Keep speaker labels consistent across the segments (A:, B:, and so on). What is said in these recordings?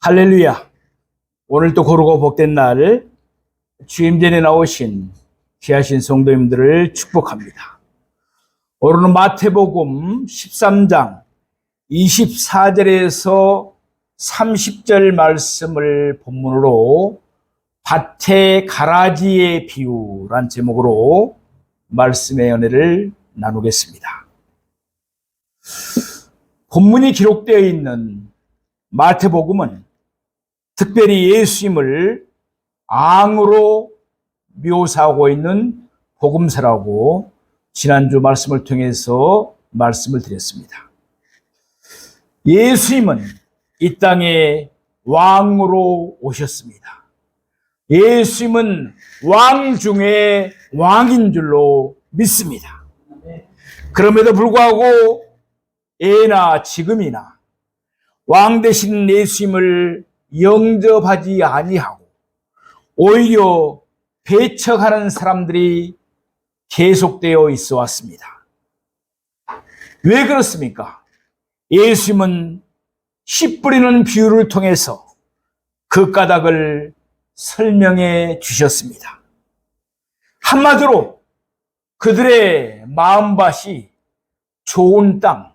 A: 할렐루야. 오늘 또 고르고 복된 날 주임전에 나오신 귀하신 성도님들을 축복합니다. 오늘은 마태복음 13장 24절에서 30절 말씀을 본문으로 밭의 가라지의 비유란 제목으로 말씀의 은혜를 나누겠습니다. 본문이 기록되어 있는 마태복음은 특별히 예수님을 앙으로 묘사하고 있는 복음서라고 지난주 말씀을 통해서 말씀을 드렸습니다. 예수님은 이 땅에 왕으로 오셨습니다. 예수님은 왕 중에 왕인 줄로 믿습니다. 그럼에도 불구하고 예나 지금이나 왕 되신 예수님을 영접하지 아니하고 오히려 배척하는 사람들이 계속되어 있어 왔습니다. 왜 그렇습니까? 예수님은 씨 뿌리는 비유를 통해서 그 까닭을 설명해 주셨습니다. 한마디로 그들의 마음밭이 좋은 땅,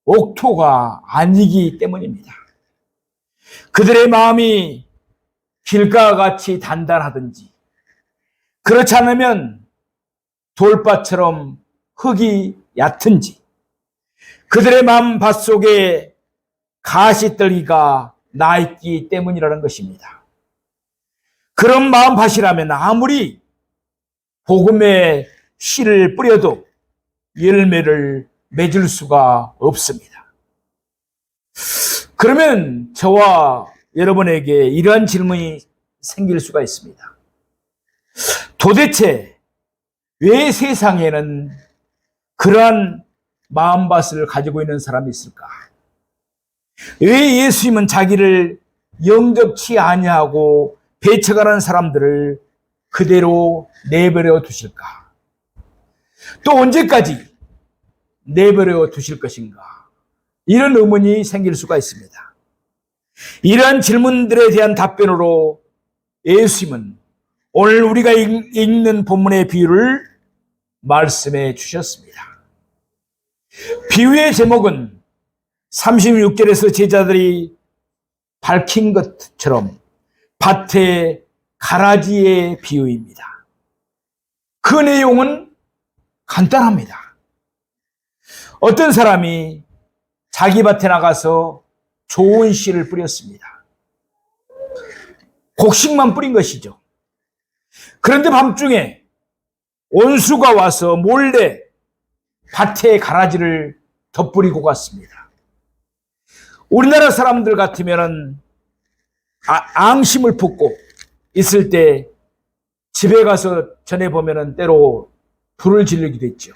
A: 옥토가 아니기 때문입니다. 그들의 마음이 길가와 같이 단단하든지 그렇지 않으면 돌밭처럼 흙이 얕은지 그들의 마음 밭속에 가시떨기가 나있기 때문이라는 것입니다. 그런 마음 밭이라면 아무리 복음의 씨를 뿌려도 열매를 맺을 수가 없습니다. 그러면 저와 여러분에게 이러한 질문이 생길 수가 있습니다. 도대체 왜 세상에는 그러한 마음밭을 가지고 있는 사람이 있을까? 왜 예수님은 자기를 영접치 아니하고 배척하는 사람들을 그대로 내버려 두실까? 또 언제까지 내버려 두실 것인가? 이런 의문이 생길 수가 있습니다. 이러한 질문들에 대한 답변으로 예수님은 오늘 우리가 읽는 본문의 비유를 말씀해 주셨습니다. 비유의 제목은 36절에서 제자들이 밝힌 것처럼 밭의 가라지의 비유입니다. 그 내용은 간단합니다. 어떤 사람이 자기 밭에 나가서 좋은 씨를 뿌렸습니다. 곡식만 뿌린 것이죠. 그런데 밤중에 원수가 와서 몰래 밭에 가라지를 덧뿌리고 갔습니다. 우리나라 사람들 같으면 앙심을 품고 있을 때 집에 가서 전해보면 때로 불을 지르기도 했죠.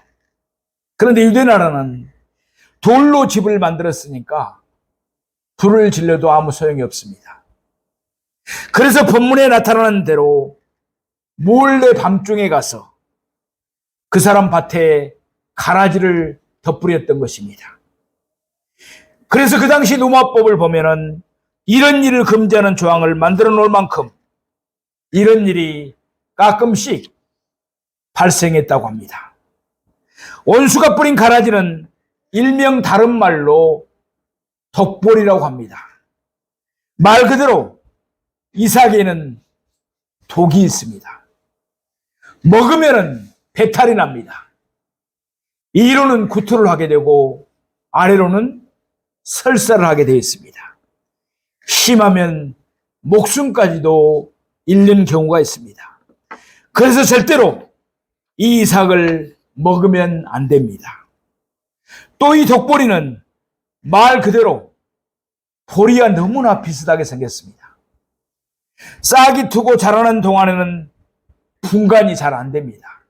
A: 그런데 유대나라는 돌로 집을 만들었으니까 불을 질러도 아무 소용이 없습니다. 그래서 본문에 나타나는 대로 몰래 밤중에 가서 그 사람 밭에 가라지를 덧뿌렸던 것입니다. 그래서 그 당시 노마법을 보면은 이런 일을 금지하는 조항을 만들어 놓을 만큼 이런 일이 가끔씩 발생했다고 합니다. 원수가 뿌린 가라지는 일명 다른 말로 덕볼이라고 합니다. 말 그대로 이삭에는 독이 있습니다. 먹으면은 배탈이 납니다. 위로는 구토를 하게 되고 아래로는 설사를 하게 되어 있습니다. 심하면 목숨까지도 잃는 경우가 있습니다. 그래서 절대로 이 이삭을 먹으면 안 됩니다. 또 이 독보리는 말 그대로 보리와 너무나 비슷하게 생겼습니다. 싹이 트고 자라는 동안에는 분간이 잘 안 됩니다.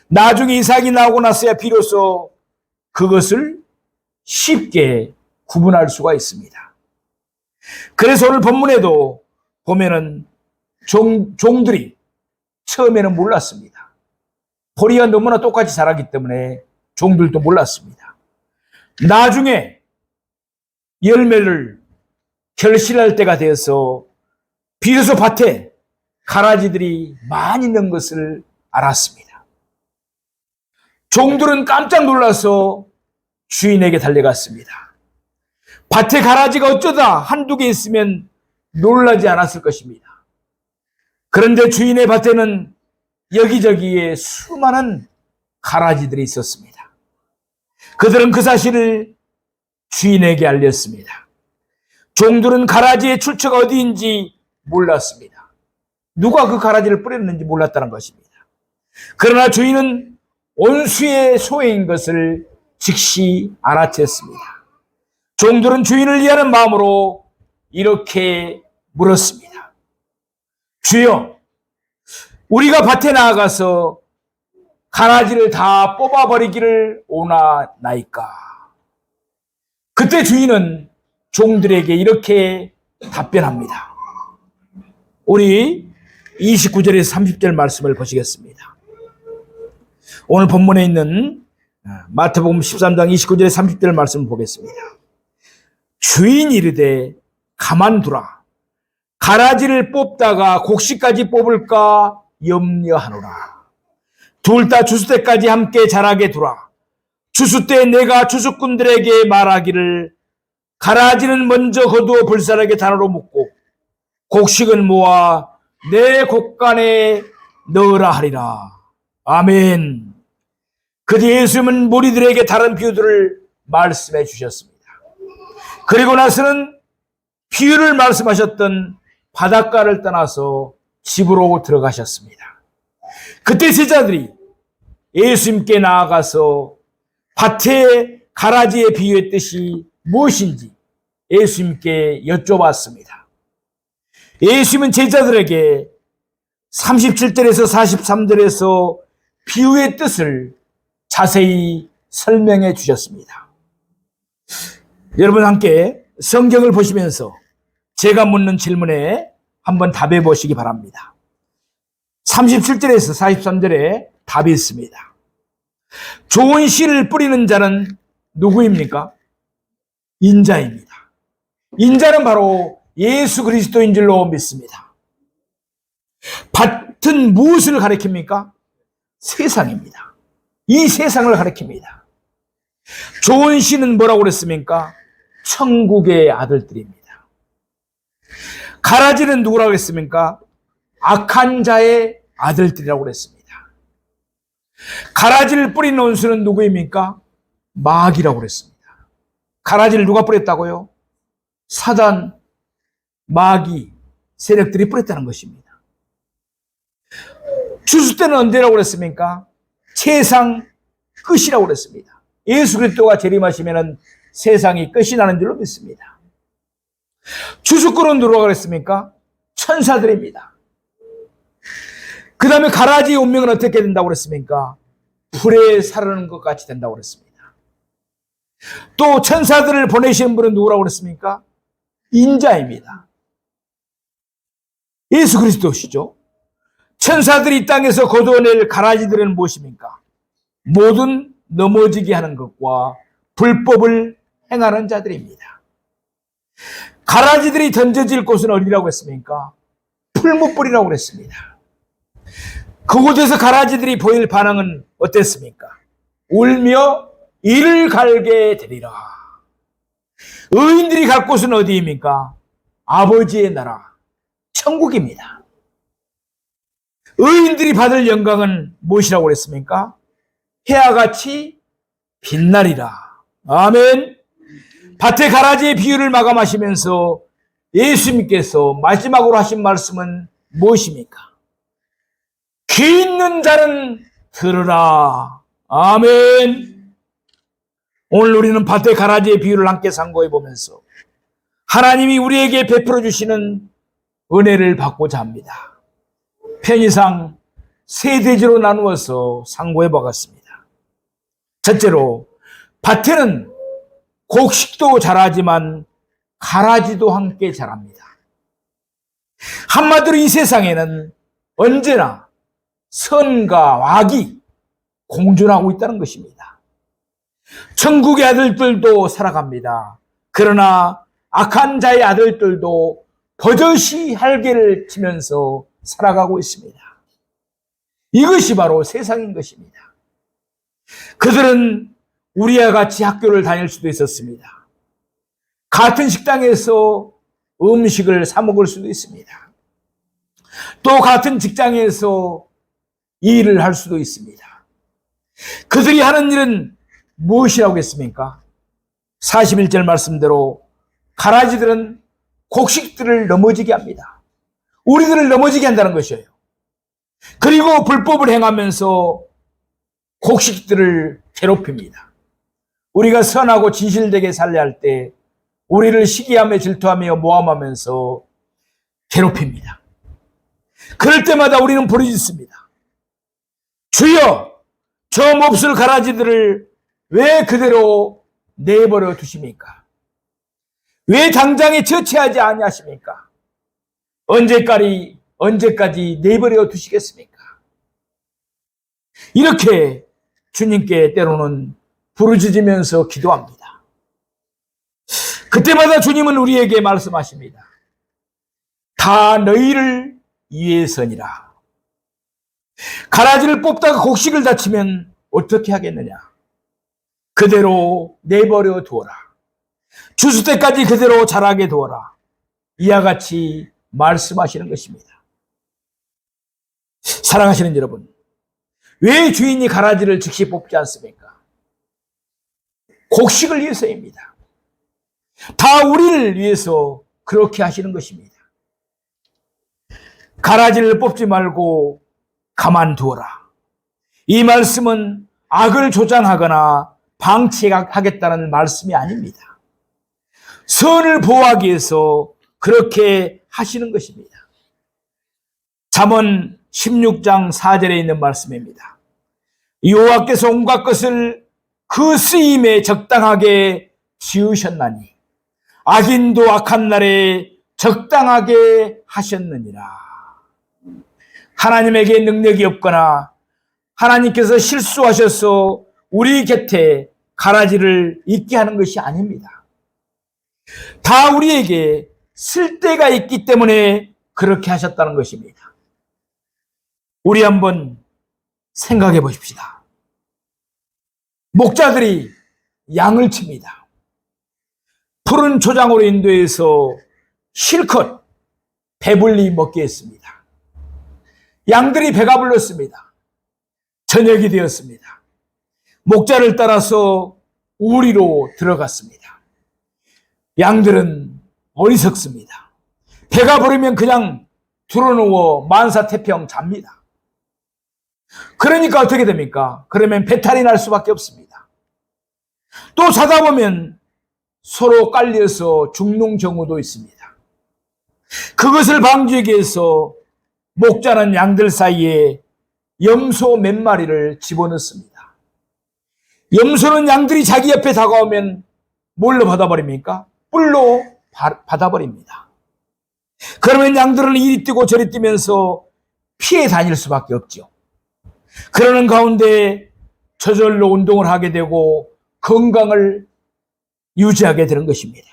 A: 나중에 이삭이 나오고 나서야 비로소 그것을 쉽게 구분할 수가 있습니다. 그래서 오늘 본문에도 보면은 종들이 처음에는 몰랐습니다. 보리와 너무나 똑같이 자라기 때문에 종들도 몰랐습니다. 나중에 열매를 결실할 때가 되어서 비로소 밭에 가라지들이 많이 있는 것을 알았습니다. 종들은 깜짝 놀라서 주인에게 달려갔습니다. 밭에 가라지가 어쩌다 한두 개 있으면 놀라지 않았을 것입니다. 그런데 주인의 밭에는 여기저기에 수많은 가라지들이 있었습니다. 그들은 그 사실을 주인에게 알렸습니다. 종들은 가라지의 출처가 어디인지 몰랐습니다. 누가 그 가라지를 뿌렸는지 몰랐다는 것입니다. 그러나 주인은 온수의 소행인 것을 즉시 알아챘습니다. 종들은 주인을 이해하는 마음으로 이렇게 물었습니다. 주여, 우리가 밭에 나아가서 가라지를 다 뽑아버리기를 원하나이까? 그때 주인은 종들에게 이렇게 답변합니다. 우리 29절에서 30절 말씀을 보시겠습니다. 오늘 본문에 있는 마태복음 13장 29절에 30절 말씀을 보겠습니다. 주인이 이르되 가만두라. 가라지를 뽑다가 곡식까지 뽑을까 염려하노라. 둘 다 추수 때까지 함께 자라게 두라. 추수 때 내가 추수꾼들에게 말하기를 가라지는 먼저 거두어 불사르게 단으로 묶고 곡식은 모아 내 곡간에 넣으라 하리라. 아멘. 그 뒤에 예수님은 무리들에게 다른 비유들을 말씀해 주셨습니다. 그리고 나서는 비유를 말씀하셨던 바닷가를 떠나서 집으로 들어가셨습니다. 그때 제자들이 예수님께 나아가서 밭에 가라지에 비유했듯이 무엇인지 예수님께 여쭤봤습니다. 예수님은 제자들에게 37절에서 43절에서 비유의 뜻을 자세히 설명해 주셨습니다. 여러분 함께 성경을 보시면서 제가 묻는 질문에 한번 답해 보시기 바랍니다. 37절에서 43절에 답이 있습니다. 좋은 씨를 뿌리는 자는 누구입니까? 인자입니다. 인자는 바로 예수 그리스도인 줄로 믿습니다. 밭은 무엇을 가리킵니까? 세상입니다. 이 세상을 가리킵니다. 좋은 씨는 뭐라고 그랬습니까? 천국의 아들들입니다. 가라지는 누구라고 했습니까? 악한 자의 아들들이라고 그랬습니다. 가라지를 뿌린 원수는 누구입니까? 마귀라고 그랬습니다. 가라지를 누가 뿌렸다고요? 사단, 마귀, 세력들이 뿌렸다는 것입니다. 추수 때는 언제라고 그랬습니까? 세상 끝이라고 그랬습니다. 예수 그리스도가 재림하시면 세상이 끝이 나는 줄로 믿습니다. 추수꾼은 누구라고 그랬습니까? 천사들입니다. 그 다음에 가라지의 운명은 어떻게 된다고 그랬습니까? 불에 사르는 것 같이 된다고 그랬습니다. 또 천사들을 보내시는 분은 누구라고 그랬습니까? 인자입니다. 예수 그리스도시죠. 천사들이 이 땅에서 거두어낼 가라지들은 무엇입니까? 모든 넘어지게 하는 것과 불법을 행하는 자들입니다. 가라지들이 던져질 곳은 어디라고 했습니까? 풀무불이라고 그랬습니다. 그곳에서 가라지들이 보일 반응은 어땠습니까? 울며 이를 갈게 되리라. 의인들이 갈 곳은 어디입니까? 아버지의 나라, 천국입니다. 의인들이 받을 영광은 무엇이라고 그랬습니까? 해와 같이 빛나리라. 아멘. 밭의 가라지의 비유를 마감하시면서 예수님께서 마지막으로 하신 말씀은 무엇입니까? 귀 있는 자는 들으라. 아멘. 오늘 우리는 밭의 가라지의 비유를 함께 상고해 보면서 하나님이 우리에게 베풀어 주시는 은혜를 받고자 합니다. 편의상 세 대지로 나누어서 상고해 보겠습니다. 첫째로, 밭에는 곡식도 자라지만 가라지도 함께 자랍니다. 한마디로 이 세상에는 언제나 선과 악이 공존하고 있다는 것입니다. 천국의 아들들도 살아갑니다. 그러나 악한 자의 아들들도 버젓이 할개를 치면서 살아가고 있습니다. 이것이 바로 세상인 것입니다. 그들은 우리와 같이 학교를 다닐 수도 있었습니다. 같은 식당에서 음식을 사 먹을 수도 있습니다. 또 같은 직장에서 일을 할 수도 있습니다. 그들이 하는 일은 무엇이라고 했습니까? 41절 말씀대로 가라지들은 곡식들을 넘어지게 합니다. 우리들을 넘어지게 한다는 것이에요. 그리고 불법을 행하면서 곡식들을 괴롭힙니다. 우리가 선하고 진실되게 살려 할 때 우리를 시기하며 질투하며 모함하면서 괴롭힙니다. 그럴 때마다 우리는 부르짖습니다. 주여, 저 몹쓸 가라지들을 왜 그대로 내버려 두십니까? 왜 당장에 처치하지 아니하십니까? 언제까지 내버려 두시겠습니까? 이렇게 주님께 때로는 부르짖으면서 기도합니다. 그때마다 주님은 우리에게 말씀하십니다. 다 너희를 위해서니라. 가라지를 뽑다가 곡식을 다치면 어떻게 하겠느냐? 그대로 내버려 두어라. 추수 때까지 그대로 자라게 두어라. 이와 같이 말씀하시는 것입니다. 사랑하시는 여러분, 왜 주인이 가라지를 즉시 뽑지 않습니까? 곡식을 위해서입니다. 다 우리를 위해서 그렇게 하시는 것입니다. 가라지를 뽑지 말고 가만두어라. 이 말씀은 악을 조장하거나 방치하겠다는 말씀이 아닙니다. 선을 보호하기 위해서 그렇게 하시는 것입니다. 잠언 16장 4절에 있는 말씀입니다. 여호와께서 온갖 것을 그 쓰임에 적당하게 지으셨나니 악인도 악한 날에 적당하게 하셨느니라. 하나님에게 능력이 없거나 하나님께서 실수하셔서 우리 곁에 가라지를 있게 하는 것이 아닙니다. 다 우리에게 쓸데가 있기 때문에 그렇게 하셨다는 것입니다. 우리 한번 생각해 보십시다. 목자들이 양을 칩니다. 푸른 초장으로 인도해서 실컷 배불리 먹게 했습니다. 양들이 배가 불렀습니다. 저녁이 되었습니다. 목자를 따라서 우리로 들어갔습니다. 양들은 어리석습니다. 배가 부르면 그냥 들어누워 만사태평 잡니다. 그러니까 어떻게 됩니까? 그러면 배탈이 날 수밖에 없습니다. 또 자다 보면 서로 깔려서 죽는 경우도 있습니다. 그것을 방지하기 위해서 목자는 양들 사이에 염소 몇 마리를 집어넣습니다. 염소는 양들이 자기 옆에 다가오면 뭘로 받아버립니까? 뿔로 받아버립니다. 그러면 양들은 이리 뛰고 저리 뛰면서 피해 다닐 수밖에 없죠. 그러는 가운데 저절로 운동을 하게 되고 건강을 유지하게 되는 것입니다.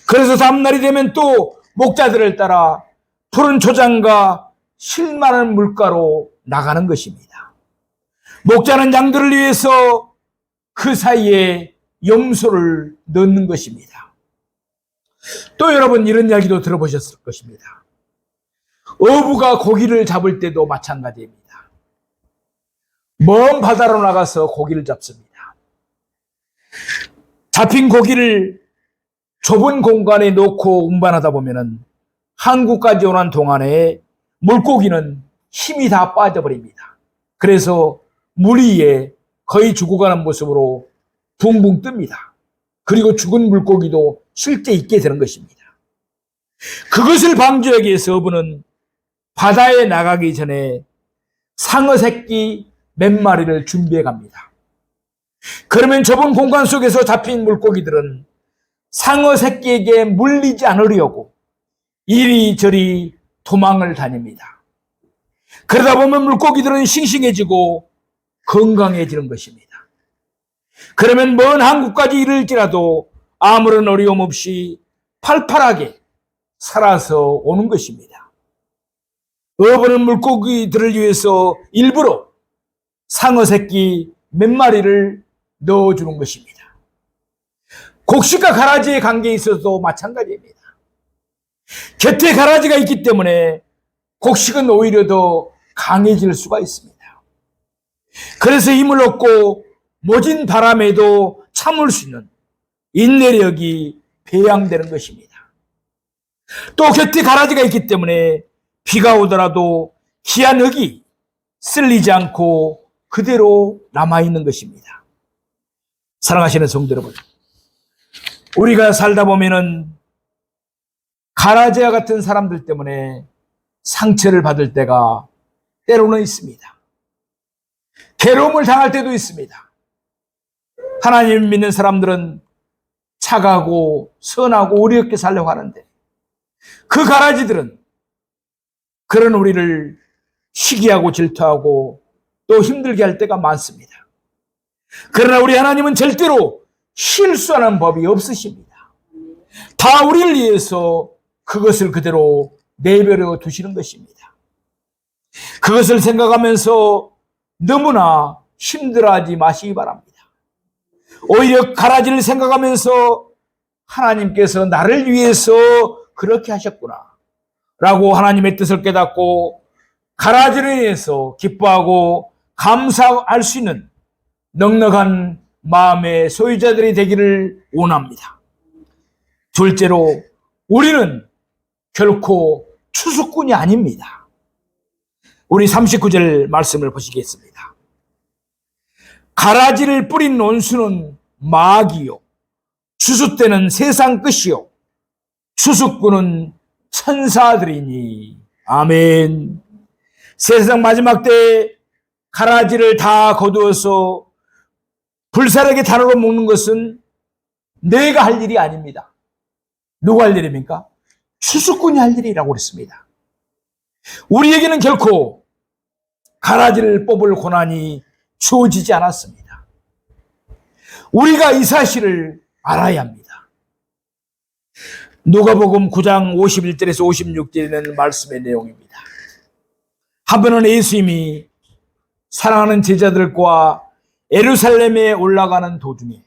A: 그래서 다음날이 되면 또 목자들을 따라 푸른 초장과 실만한 물가로 나가는 것입니다. 목자는 양들을 위해서 그 사이에 염소를 넣는 것입니다. 또 여러분 이런 이야기도 들어보셨을 것입니다. 어부가 고기를 잡을 때도 마찬가지입니다. 먼 바다로 나가서 고기를 잡습니다. 잡힌 고기를 좁은 공간에 놓고 운반하다 보면은 한국까지 오는 동안에 물고기는 힘이 다 빠져버립니다. 그래서 물 위에 거의 죽어가는 모습으로 붕붕 뜹니다. 그리고 죽은 물고기도 실제 있게 되는 것입니다. 그것을 방지하기 위해서 어부는 바다에 나가기 전에 상어 새끼 몇 마리를 준비해 갑니다. 그러면 좁은 공간 속에서 잡힌 물고기들은 상어 새끼에게 물리지 않으려고 이리저리 도망을 다닙니다. 그러다 보면 물고기들은 싱싱해지고 건강해지는 것입니다. 그러면 먼 한국까지 이를지라도 아무런 어려움 없이 팔팔하게 살아서 오는 것입니다. 어부는 물고기들을 위해서 일부러 상어 새끼 몇 마리를 넣어주는 것입니다. 곡식과 가라지의 관계에 있어서도 마찬가지입니다. 곁에 가라지가 있기 때문에 곡식은 오히려 더 강해질 수가 있습니다. 그래서 힘을 얻고 모진 바람에도 참을 수 있는 인내력이 배양되는 것입니다. 또 곁에 가라지가 있기 때문에 비가 오더라도 귀한 흙이 쓸리지 않고 그대로 남아있는 것입니다. 사랑하시는 성도 여러분, 우리가 살다 보면은 가라지와 같은 사람들 때문에 상처를 받을 때가 때로는 있습니다. 괴로움을 당할 때도 있습니다. 하나님 믿는 사람들은 착하고 선하고 우리 없게 살려고 하는데 그 가라지들은 그런 우리를 시기하고 질투하고 또 힘들게 할 때가 많습니다. 그러나 우리 하나님은 절대로 실수하는 법이 없으십니다. 다 우리를 위해서 그것을 그대로 내버려 두시는 것입니다. 그것을 생각하면서 너무나 힘들어하지 마시기 바랍니다. 오히려 가라지를 생각하면서 하나님께서 나를 위해서 그렇게 하셨구나 라고 하나님의 뜻을 깨닫고 가라지를 위해서 기뻐하고 감사할 수 있는 넉넉한 마음의 소유자들이 되기를 원합니다. 둘째로, 우리는 결코 추수꾼이 아닙니다. 우리 39절 말씀을 보시겠습니다. 가라지를 뿌린 원수는 마귀요, 추수 때는 세상 끝이요, 추수꾼은 천사들이니. 아멘. 세상 마지막 때 가라지를 다 거두어서 불사르게 단으로 먹는 것은 내가 할 일이 아닙니다. 누가 할 일입니까? 추수꾼이 할 일이라고 그랬습니다. 우리에게는 결코 가라지를 뽑을 고난이 주어지지 않았습니다. 우리가 이 사실을 알아야 합니다. 누가복음 9장 51절에서 56절에는 말씀의 내용입니다. 한 번은 예수님이 사랑하는 제자들과 예루살렘에 올라가는 도중에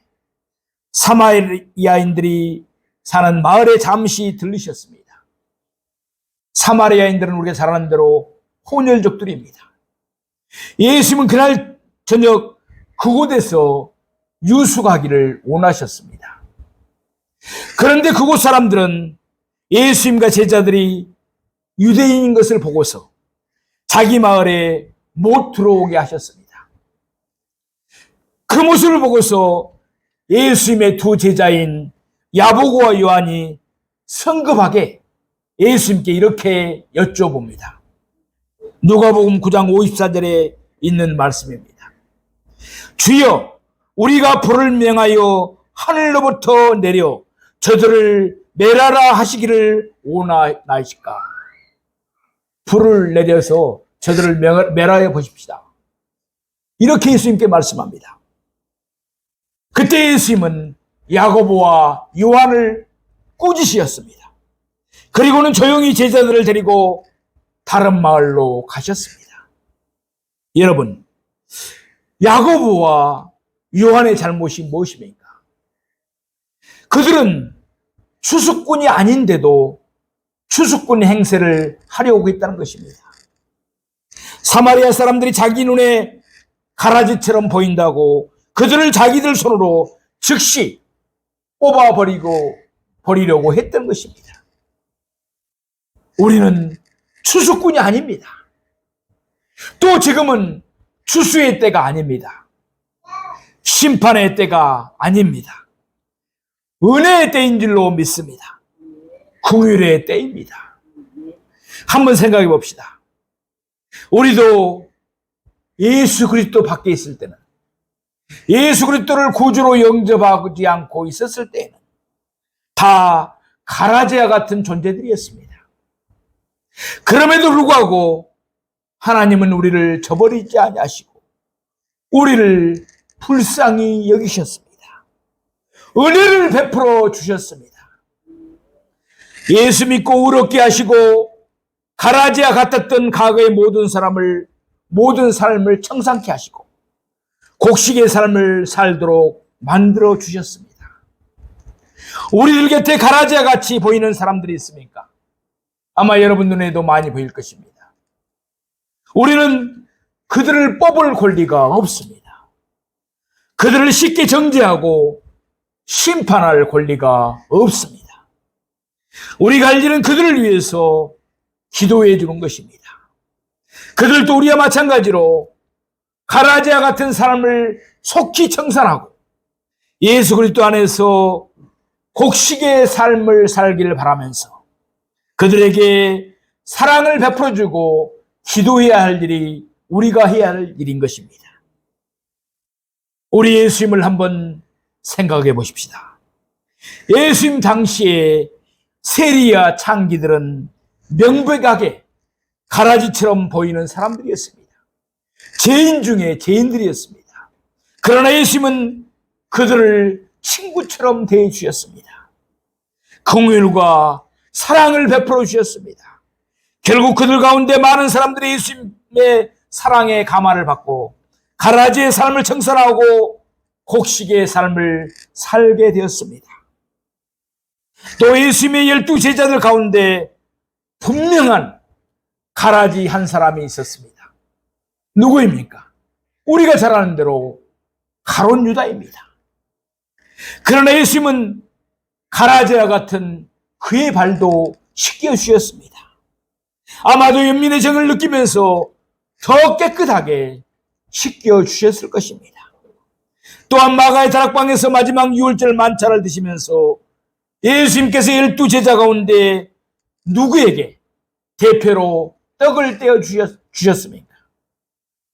A: 사마리아인들이 사는 마을에 잠시 들르셨습니다. 사마리아인들은 우리가 잘 아는 대로 혼혈족들입니다. 예수님은 그날 저녁 그곳에서 유숙하기를 원하셨습니다. 그런데 그곳 사람들은 예수님과 제자들이 유대인인 것을 보고서 자기 마을에 못 들어오게 하셨습니다. 그 모습을 보고서 예수님의 두 제자인 야고보와 요한이 성급하게 예수님께 이렇게 여쭤봅니다. 누가복음 9장 54절에 있는 말씀입니다. 주여, 우리가 불을 명하여 하늘로부터 내려 저들을 멸하라 하시기를 원하나이까? 불을 내려서 저들을 멸하여 보십시다. 이렇게 예수님께 말씀합니다. 그때 예수님은 야고보와 요한을 꾸짖으셨습니다. 그리고는 조용히 제자들을 데리고 다른 마을로 가셨습니다. 여러분, 야고보와 요한의 잘못이 무엇입니까? 그들은 추수꾼이 아닌데도 추수꾼 행세를 하려고 했다는 것입니다. 사마리아 사람들이 자기 눈에 가라지처럼 보인다고 그들을 자기들 손으로 즉시 버리려고 했던 것입니다. 우리는 추수꾼이 아닙니다. 또 지금은 추수의 때가 아닙니다. 심판의 때가 아닙니다. 은혜의 때인 줄로 믿습니다. 긍휼의 때입니다. 한번 생각해 봅시다. 우리도 예수 그리스도 밖에 있을 때는, 예수 그리스도를 구주로 영접하지 않고 있었을 때에는 다 가라지와 같은 존재들이었습니다. 그럼에도 불구하고 하나님은 우리를 저버리지 아니하시고 우리를 불쌍히 여기셨습니다. 은혜를 베풀어 주셨습니다. 예수 믿고 의롭게 하시고 가라지와 같았던 과거의 모든 삶을 청산케 하시고 곡식의 삶을 살도록 만들어 주셨습니다. 우리들 곁에 가라지와 같이 보이는 사람들이 있습니까? 아마 여러분 눈에도 많이 보일 것입니다. 우리는 그들을 뽑을 권리가 없습니다. 그들을 쉽게 정죄하고 심판할 권리가 없습니다. 우리가 할 일은 그들을 위해서 기도해 주는 것입니다. 그들도 우리와 마찬가지로 가라지와 같은 삶을 속히 청산하고 예수 그리스도 안에서 곡식의 삶을 살기를 바라면서 그들에게 사랑을 베풀어주고 기도해야 할 일이 우리가 해야 할 일인 것입니다. 우리 예수님을 한번 생각해 보십시다. 예수님 당시에 세리와 창기들은 명백하게 가라지처럼 보이는 사람들이었습니다. 죄인 중에 죄인들이었습니다. 그러나 예수님은 그들을 친구처럼 대해 주셨습니다. 긍휼과 사랑을 베풀어 주셨습니다. 결국 그들 가운데 많은 사람들이 예수님의 사랑의 감화를 받고 가라지의 삶을 청산하고 곡식의 삶을 살게 되었습니다. 또 예수님의 12제자들 가운데 분명한 가라지 한 사람이 있었습니다. 누구입니까? 우리가 잘 아는 대로 가룟 유다입니다. 그러나 예수님은 가라지와 같은 그의 발도 씻겨 주셨습니다. 아마도 연민의 정을 느끼면서 더 깨끗하게 씻겨 주셨을 것입니다. 또한 마가의 다락방에서 마지막 유월절 만찬을 드시면서 예수님께서 12제자 가운데 누구에게 대표로 떡을 떼어 주셨습니까?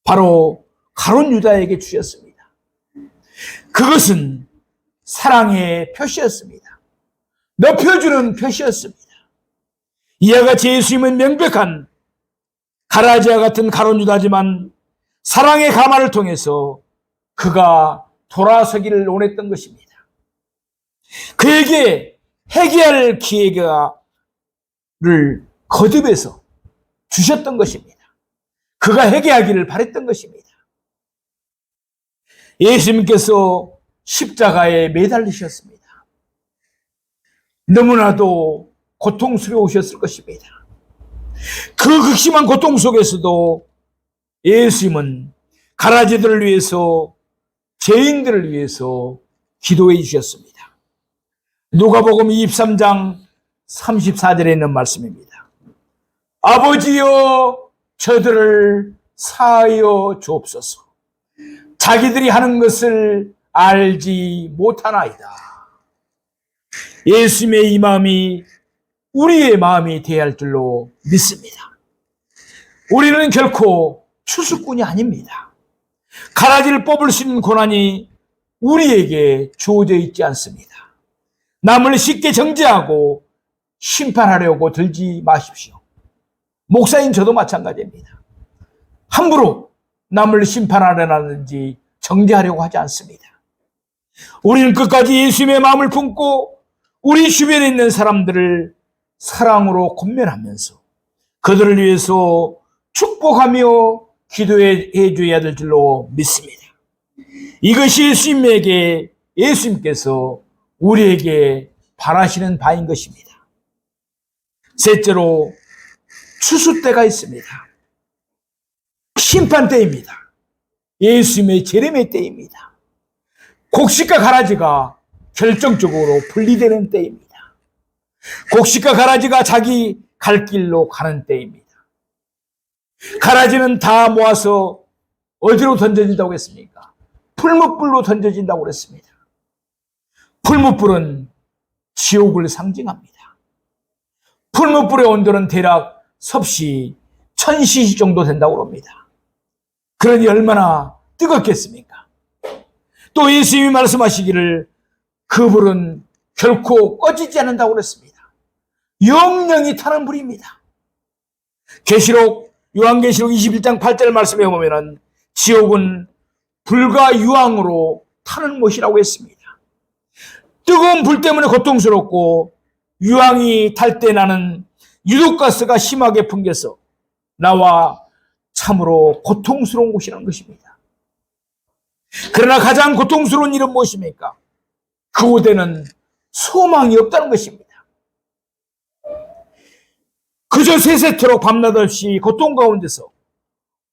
A: 바로 가룟 유다에게 주셨습니다. 그것은 사랑의 표시였습니다. 높여주는 표시였습니다. 이와 같이 예수님은 명백한 가라지와 같은 가룟 유다지만 사랑의 감화를 통해서 그가 돌아서기를 원했던 것입니다. 그에게 회개할 기회를 거듭해서 주셨던 것입니다. 그가 회개하기를 바랬던 것입니다. 예수님께서 십자가에 매달리셨습니다. 너무나도 고통스러우셨을 것입니다. 그 극심한 고통 속에서도 예수님은 가라지들을 위해서 죄인들을 위해서 기도해 주셨습니다. 누가복음 23장 34절에 있는 말씀입니다. 아버지여 저들을 사하여 주옵소서. 자기들이 하는 것을 알지 못하나이다. 예수님의 이 마음이 우리의 마음이 되어야 할 줄로 믿습니다. 우리는 결코 추수꾼이 아닙니다. 가라지를 뽑을 수 있는 권한이 우리에게 주어져 있지 않습니다. 남을 쉽게 정죄하고 심판하려고 들지 마십시오. 목사인 저도 마찬가지입니다. 함부로 남을 심판하려는지 정죄하려고 하지 않습니다. 우리는 끝까지 예수님의 마음을 품고 우리 주변에 있는 사람들을 사랑으로 권면하면서 그들을 위해서 축복하며 기도해 줘야 될 줄로 믿습니다. 이것이 예수님께서 우리에게 바라시는 바인 것입니다. 셋째로 추수 때가 있습니다. 심판 때입니다. 예수님의 재림의 때입니다. 곡식과 가라지가 결정적으로 분리되는 때입니다. 곡식과 가라지가 자기 갈 길로 가는 때입니다. 가라지는 다 모아서 어디로 던져진다고 했습니까? 풀무불로 던져진다고 그랬습니다. 풀무불은 지옥을 상징합니다. 풀무불의 온도는 대략 섭씨 1000cc 정도 된다고 합니다. 그러니 얼마나 뜨겁겠습니까? 또 예수님이 말씀하시기를 그 불은 결코 꺼지지 않는다고 그랬습니다. 영영이 타는 불입니다. 요한계시록 21장 8절 말씀에 보면은 지옥은 불과 유황으로 타는 못이라고 했습니다. 뜨거운 불 때문에 고통스럽고 유황이 탈 때 나는 유독가스가 심하게 풍겨서 나와 참으로 고통스러운 곳이라는 것입니다. 그러나 가장 고통스러운 일은 무엇입니까? 그곳에는 소망이 없다는 것입니다. 그저 세세토록 밤낮 없이 고통 가운데서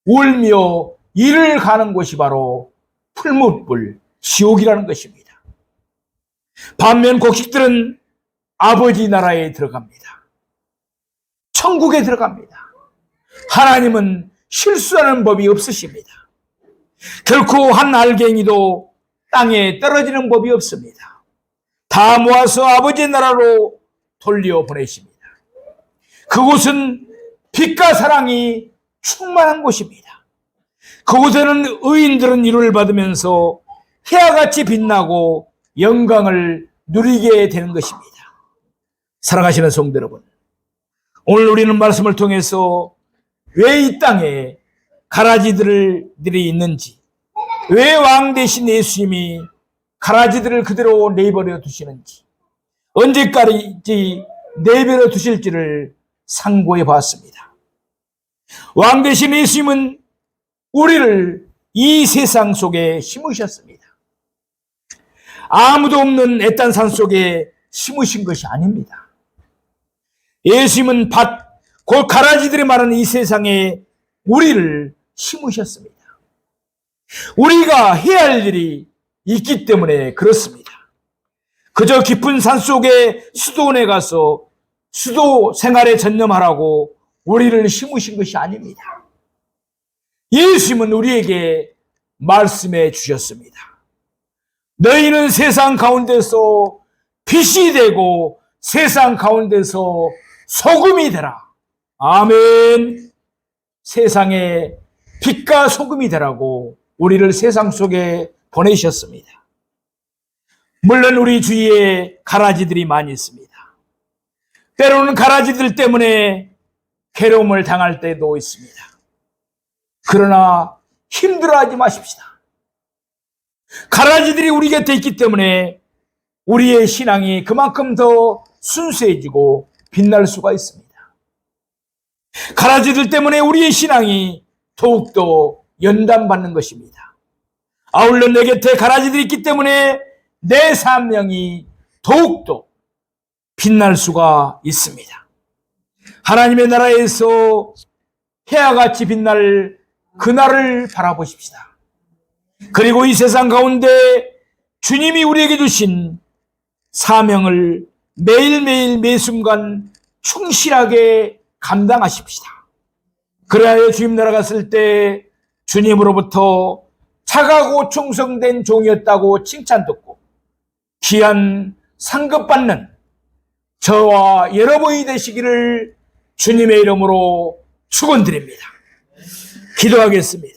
A: 울며 이를 가는 곳이 바로 풀무불 지옥이라는 것입니다. 반면 곡식들은 아버지 나라에 들어갑니다. 천국에 들어갑니다. 하나님은 실수하는 법이 없으십니다. 결코 한 알갱이도 땅에 떨어지는 법이 없습니다. 다 모아서 아버지 나라로 돌려보내십니다. 그곳은 빛과 사랑이 충만한 곳입니다. 그곳에는 의인들은 위로를 받으면서 해와같이 빛나고 영광을 누리게 되는 것입니다. 사랑하시는 성도 여러분, 오늘 우리는 말씀을 통해서 왜 이 땅에 가라지들이 있는지, 왜 왕 대신 예수님이 가라지들을 그대로 내버려 두시는지, 언제까지 내버려 두실지를 상고해 봤습니다. 왕 대신 예수님은 우리를 이 세상 속에 심으셨습니다. 아무도 없는 애딴 산 속에 심으신 것이 아닙니다. 예수님은 밭, 곧 가라지들이 많은 이 세상에 우리를 심으셨습니다. 우리가 해야 할 일이 있기 때문에 그렇습니다. 그저 깊은 산속에 수도원에 가서 수도 생활에 전념하라고 우리를 심으신 것이 아닙니다. 예수님은 우리에게 말씀해 주셨습니다. 너희는 세상 가운데서 빛이 되고 세상 가운데서 소금이 되라. 아멘. 세상에 빛과 소금이 되라고 우리를 세상 속에 보내셨습니다. 물론 우리 주위에 가라지들이 많이 있습니다. 때로는 가라지들 때문에 괴로움을 당할 때도 있습니다. 그러나 힘들어하지 마십시다. 가라지들이 우리 곁에 있기 때문에 우리의 신앙이 그만큼 더 순수해지고 빛날 수가 있습니다. 가라지들 때문에 우리의 신앙이 더욱더 연단받는 것입니다. 아울러 내 곁에 가라지들이 있기 때문에 내 사명이 더욱더 빛날 수가 있습니다. 하나님의 나라에서 해와 같이 빛날 그날을 바라보십시다. 그리고 이 세상 가운데 주님이 우리에게 주신 사명을 매일매일 매순간 충실하게 감당하십시다. 그래야 주님 나라 갔을 때 주님으로부터 착하고 충성된 종이었다고 칭찬 듣고 귀한 상급 받는 저와 여러분이 되시기를 주님의 이름으로 축원드립니다. 기도하겠습니다.